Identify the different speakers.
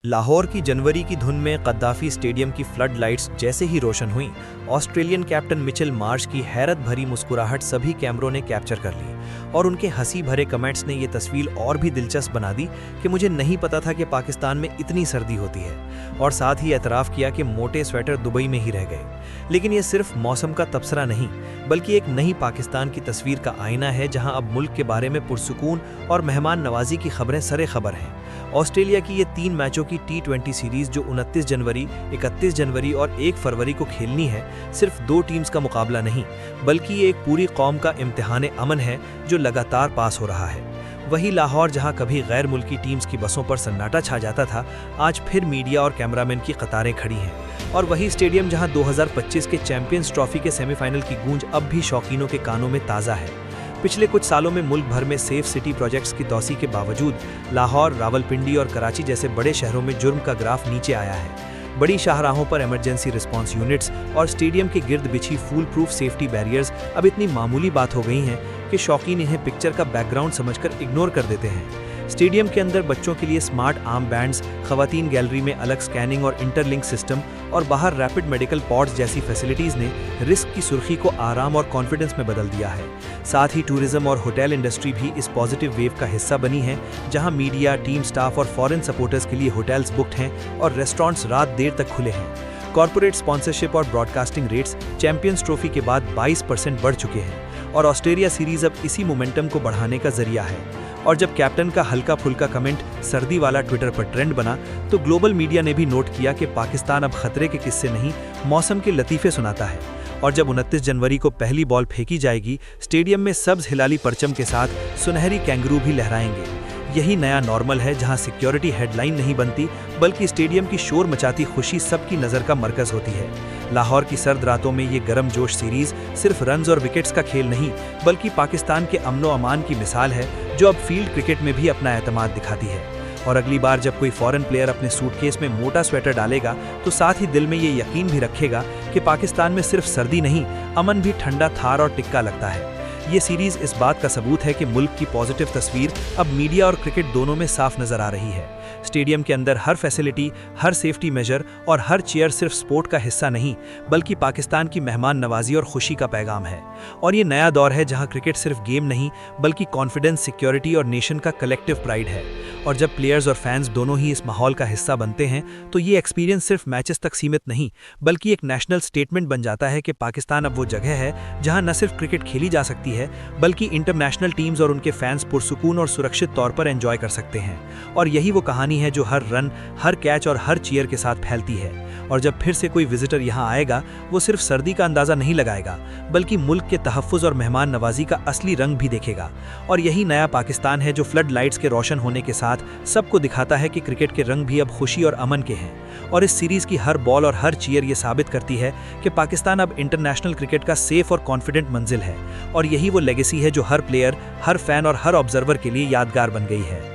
Speaker 1: लाहौर की जनवरी की धुन में कद्दाफी स्टेडियम की फ्लड लाइट्स जैसे ही रोशन हुईं, ऑस्ट्रेलियन कैप्टन मिचेल मार्श की हैरत भरी मुस्कुराहट सभी कैमरों ने कैप्चर कर ली और उनके हंसी भरे कमेंट्स ने ये तस्वीर और भी दिलचस्प बना दी कि मुझे नहीं पता था कि पाकिस्तान में इतनी सर्दी होती है, और साथ ही एतराफ़ किया कि मोटे स्वेटर दुबई में ही रह गए। लेकिन ये सिर्फ मौसम का तबसरा नहीं, बल्कि एक नई पाकिस्तान की तस्वीर का आईना है, जहां अब मुल्क के बारे में पुरसुकून और मेहमान नवाजी की खबरें सरे खबर हैं। ऑस्ट्रेलिया की ये 3 मैचों की T20 सीरीज जो 29 जनवरी, 31 जनवरी और 1 फरवरी को खेलनी है, सिर्फ 2 टीम्स का मुकाबला नहीं, बल्कि ये एक पूरी कौम का इम्तिहान अमन है जो लगातार पास हो रहा है। वही लाहौर, जहां कभी गैर मुल्की टीम्स की बसों पर सन्नाटा छा जाता था, आज फिर मीडिया और कैमरामैन की कतारें खड़ी हैं। और वही स्टेडियम जहां 2025 के चैंपियंस ट्रॉफी के सेमीफाइनल की गूंज अब भी शौकीनों के कानों में ताज़ा है। पिछले कुछ सालों में मुल्क भर में सेफ सिटी प्रोजेक्ट्स की तौसी के बावजूद लाहौर, रावलपिंडी और कराची जैसे बड़े शहरों में जुर्म का ग्राफ नीचे आया है। बड़ी शाहराहों पर इमरजेंसी रिस्पांस यूनिट्स और स्टेडियम के गिर्द बिछी फूल प्रूफ सेफ्टी बैरियर्स अब इतनी मामूली बात हो गई हैं कि शौकीन इन्हें पिक्चर का बैकग्राउंड समझकर इग्नोर कर देते हैं। स्टेडियम के अंदर बच्चों के लिए स्मार्ट आर्म बैंड्स, खवातीन गैलरी में अलग स्कैनिंग और इंटरलिंक सिस्टम और बाहर रैपिड मेडिकल पॉड्स जैसी फैसिलिटीज़ ने रिस्क की सुर्खी को आराम और कॉन्फिडेंस में बदल दिया है। साथ ही टूरिज्म और होटल इंडस्ट्री भी इस पॉजिटिव वेव का हिस्सा बनी है, जहां मीडिया, टीम स्टाफ और फॉरेन सपोर्टर्स के लिए होटल्स बुक्ड हैं और रेस्टोरेंट्स रात देर तक खुले हैं। कॉर्पोरेट स्पॉन्सरशिप और ब्रॉडकास्टिंग रेट्स चैंपियंस ट्रॉफी के बाद 22% बढ़ चुके हैं और ऑस्ट्रेलिया सीरीज अब इसी मोमेंटम को बढ़ाने का जरिया है। और जब कैप्टन का हल्का फुल्का कमेंट सर्दी वाला ट्विटर पर ट्रेंड बना, तो ग्लोबल मीडिया ने भी नोट किया कि पाकिस्तान अब खतरे के किस्से नहीं, मौसम के लतीफ़े सुनाता है। और जब 29 जनवरी को पहली बॉल फेंकी जाएगी, स्टेडियम में सब्ज हिलाली परचम के साथ सुनहरी कैंगरू भी लहराएंगे। यही नया नॉर्मल है, जहां सिक्योरिटी हेडलाइन नहीं बनती, बल्कि स्टेडियम की शोर मचाती खुशी सबकी नज़र का मरकज़ होती है। लाहौर की सर्द रातों में ये गर्म जोश सीरीज सिर्फ रन्स और विकेट्स का खेल नहीं, बल्कि पाकिस्तान के अमनो अमान की मिसाल है, जो अब फील्ड क्रिकेट में भी अपना एतमाद दिखाती है। और अगली बार जब कोई फॉरेन प्लेयर अपने सूटकेस में मोटा स्वेटर डालेगा, तो साथ ही दिल में ये यकीन भी रखेगा कि पाकिस्तान में सिर्फ सर्दी नहीं, अमन भी ठंडा थार और टिक्का लगता है। ये सीरीज इस बात का सबूत है कि मुल्क की पॉजिटिव तस्वीर अब मीडिया और क्रिकेट दोनों में साफ नजर आ रही है। स्टेडियम के अंदर हर फैसिलिटी, हर सेफ्टी मेजर और हर चेयर सिर्फ स्पोर्ट का हिस्सा नहीं, बल्कि पाकिस्तान की मेहमान नवाजी और खुशी का पैगाम है। और ये नया दौर है जहां क्रिकेट सिर्फ गेम नहीं, बल्कि कॉन्फिडेंस, सिक्योरिटी और नेशन का कलेक्टिव प्राइड है। और जब प्लेयर्स और फैंस दोनों ही इस माहौल का हिस्सा बनते हैं, तो ये एक्सपीरियंस सिर्फ मैचेस तक सीमित नहीं, बल्कि एक नेशनल स्टेटमेंट बन जाता है कि पाकिस्तान अब वो जगह है जहां न सिर्फ क्रिकेट खेली जा सकती है, बल्कि इंटरनेशनल टीम्स और उनके फैंस पुरसुकून और सुरक्षित तौर पर एंजॉय कर सकते हैं। और यही वो कहानी है जो हर रन, हर कैच और हर चीयर के साथ फैलती है। और जब फिर से कोई विजिटर यहाँ आएगा, वो सिर्फ सर्दी का अंदाज़ा नहीं लगाएगा, बल्कि मुल्क के तहफ़्फ़ुज़ और मेहमान नवाजी का असली रंग भी देखेगा। और यही नया पाकिस्तान है जो फ्लड लाइट्स के रोशन होने के साथ सबको दिखाता है कि क्रिकेट के रंग भी अब खुशी और अमन के हैं। और इस सीरीज़ की हर बॉल और हर चीयर ये साबित करती है कि पाकिस्तान अब इंटरनेशनल क्रिकेट का सेफ और कॉन्फिडेंट मंजिल है। और यही वो लेगेसी है जो हर प्लेयर, हर फैन और हर ऑब्जर्वर के लिए यादगार बन गई है।